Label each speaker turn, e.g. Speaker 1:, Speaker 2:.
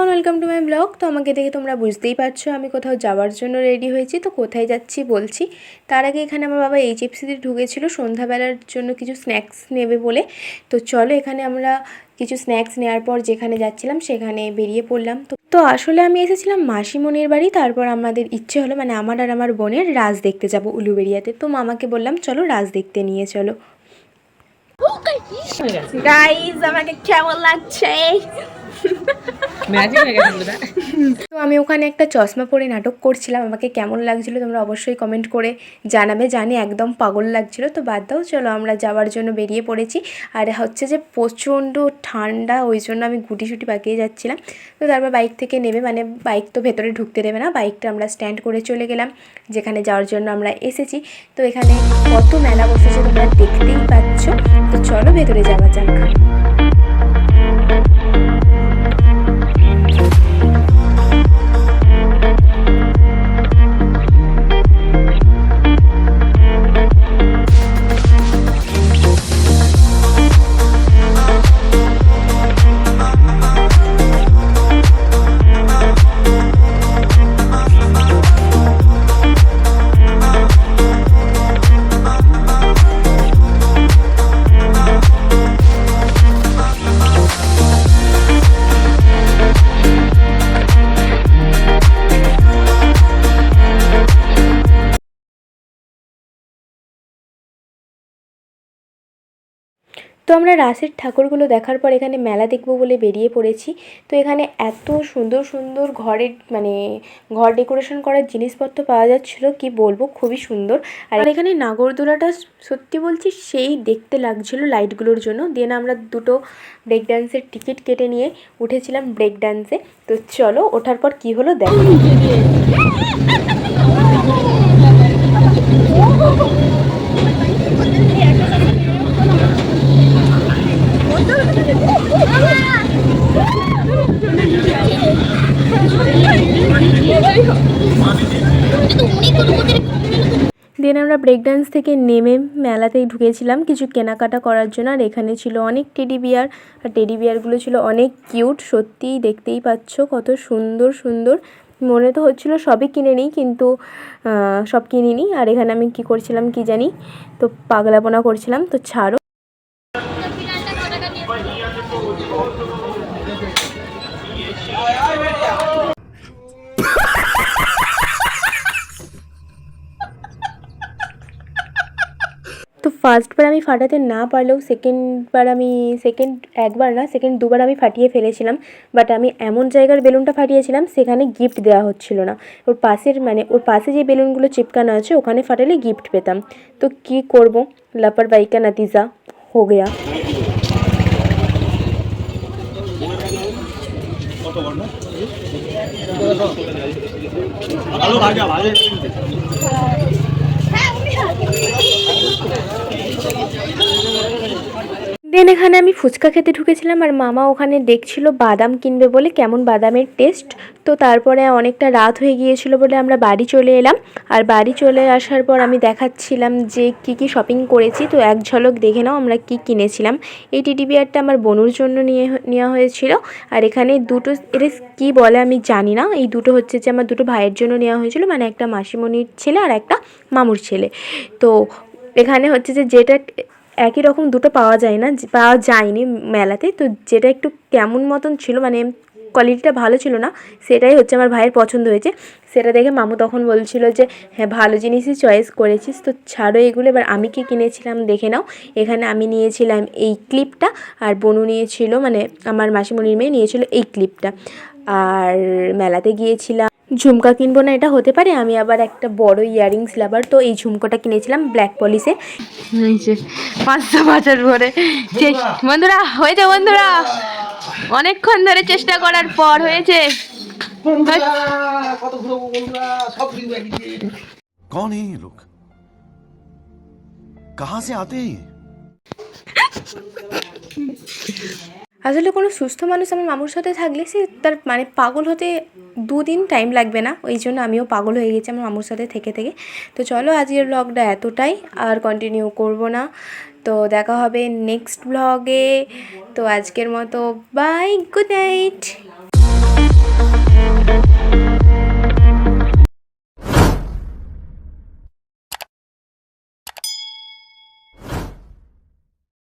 Speaker 1: Everyone, welcome to my blog. তো আমাকে দেখে তোমরা বুঝতেই পারছো আমি কোথাও যাওয়ার জন্য রেডি হয়েছি। তো কোথায় যাচ্ছি বলছি। তার আগে এখানে আমার বাবা এইচএফসিতে ঢুকেছিল সন্ধ্যাবেলার জন্য কিছু স্ন্যাক্স নেবে বলে। তো চলো এখানে আমরা কিছু স্ন্যাক্স নেওয়ার পর যেখানে যাচ্ছিলাম সেখানে বেরিয়ে পড়লাম। তো আসলে আমি এসেছিলাম মাসিমণির বাড়ি। তারপর আমাদের ইচ্ছে হলো মানে আমার আর আমার বোনের রাজ দেখতে যাব উলুবেড়িয়াতে। তো মামাকে বললাম চলো রাজ দেখতে নিয়ে চলো। গাইস আমাকে কেমন লাগছে? তো আমি ওখানে একটা চশমা পরে নাটক করছিলাম। আমাকে কেমন লাগছিল তোমরা অবশ্যই কমেন্ট করে জানাবে। জানি একদম পাগল লাগছিল। তো বাদ দাও, চলো আমরা যাওয়ার জন্য বেরিয়ে পড়েছি। আর হচ্ছে যে প্রচণ্ড ঠান্ডা, ওই জন্য আমি গুটি পাকিয়ে যাচ্ছিলাম। তো তারপর বাইক থেকে নেমে মানে বাইক তো ভেতরে ঢুকতে দেবে না, বাইকটা আমরা স্ট্যান্ড করে চলে গেলাম যেখানে যাওয়ার জন্য আমরা এসেছি। তো এখানে কত মেলা বসেছে তোমরা দেখতেই পাচ্ছ। তো চলো ভেতরে যাওয়া যাক। তো আমরা রাসের ঠাকুরগুলো দেখার পর এখানে মেলা দেখবো বলে বেরিয়ে পড়েছি। তো এখানে এত সুন্দর সুন্দর ঘরের মানে ঘর ডেকোরেশন করার জিনিসপত্র পাওয়া যাচ্ছিলো, কি বলবো, খুবই সুন্দর। আর এখানে নাগরদোলাটা সত্যি বলছি সেই দেখতে লাগছিলো লাইটগুলোর জন্য। দেন আমরা দুটো ব্রেক ডান্সের টিকিট কেটে নিয়ে উঠেছিলাম ব্রেক ডান্সে। তো চলো ওঠার পর কি হলো দেখো। দেন আমরা ব্রেক ডান্স থেকে নেমে মেলাতেই ঢুকেছিলাম কিছু কেনাকাটা করার জন্য। আর এখানে ছিল অনেক টেডি বিয়ার, আর টেডি বিয়ারগুলো ছিল অনেক কিউট। সত্যিই দেখতেই পাচ্ছ কত সুন্দর সুন্দর। মনে তো হচ্ছিলো সবই কিনে নিই, কিন্তু সব কিনিনি। আর এখানে আমি কি করছিলাম কি জানি, তো পাগলাপনা করছিলাম। তো ছাড়ো। তো ফার্স্টবার আমি ফাটাতে না পারলেও সেকেন্ড দুবার আমি ফাটিয়ে ফেলেছিলাম। বাট আমি এমন জায়গার বেলুনটা ফাটিয়েছিলাম সেখানে গিফট দেওয়া হচ্ছিল না। ওর পাশে যে বেলুনগুলো চিপকানো আছে ওখানে ফাটালে গিফট পেতাম। তো কি করব, লাপরবাহি কা নতিজা হো গয়া। দেন এখানে আমি ফুচকা খেতে ঢুকেছিলাম। আর মামা ওখানে দেখছিল বাদাম কিনবে বলে কেমন বাদামের টেস্ট। তো তারপরে অনেকটা রাত হয়ে গিয়েছিল বলে আমরা বাড়ি চলে এলাম। আর বাড়ি চলে আসার পর আমি দেখাচ্ছিলাম যে কি শপিং করেছি। তো এক ঝলক দেখে নাও আমরা কি কিনেছিলাম। এই টেডি বিয়ারটা আমার বোনুর জন্য নেওয়া হয়েছিল। আর এখানে দুটো, এটা কী বলে আমি জানি না, এই দুটো হচ্ছে যে আমার দুটো ভাইয়ের জন্য নেওয়া হয়েছিল, মানে একটা মাসিমণির ছেলে আর একটা মামুর ছেলে। তো এখানে হচ্ছে যে যেটা একই রকম দুটো পাওয়া যায়নি মেলাতে। তো যেটা একটু কেমন মতন ছিল মানে কোয়ালিটিটা ভালো ছিল না, সেটাই হচ্ছে আমার ভাইয়ের পছন্দ হয়েছে। সেটা দেখে মামু তখন বলছিল যে হ্যাঁ ভালো জিনিসই চয়েস করেছিস। তো ছাড়ো এগুলো, এবার আমি কি কিনেছিলাম দেখে নাও। এখানে আমি নিয়েছিলাম এই ক্লিপটা, আর বনু নিয়েছিল মানে আমার মাসিমণির মেয়ে নিয়েছিল এই ক্লিপটা। আর মেলাতে গিয়েছিলাম ঝুমকা কিনবো না এটা হতে পারে, আমি আবার একটা বড় ইয়াররিংস লাভার। তো এই ঝুমকোটা কিনেছিলাম ব্ল্যাক পলিশে। 500 ভরে। বন্ধুরা হয়েছে, বন্ধুরা অনেকক্ষণ ধরে চেষ্টা করার পর হয়েছে।
Speaker 2: कौन है ये लोग, कहां से आते हैं?
Speaker 1: আসলে কোনো সুস্থ মানুষ আমার মামুর সাথে থাকলে সে তার মানে পাগল হতে 2 দিন টাইম লাগবে না। ওই জন্য আমিও পাগল হয়ে গেছি আমার মামুর সাথে থেকে। তো চলো আজকের ব্লগটা এতটাই, আর কন্টিনিউ করব না। তো দেখা হবে নেক্সট ব্লগে। তো আজকের মতো বাই, গুড নাইট।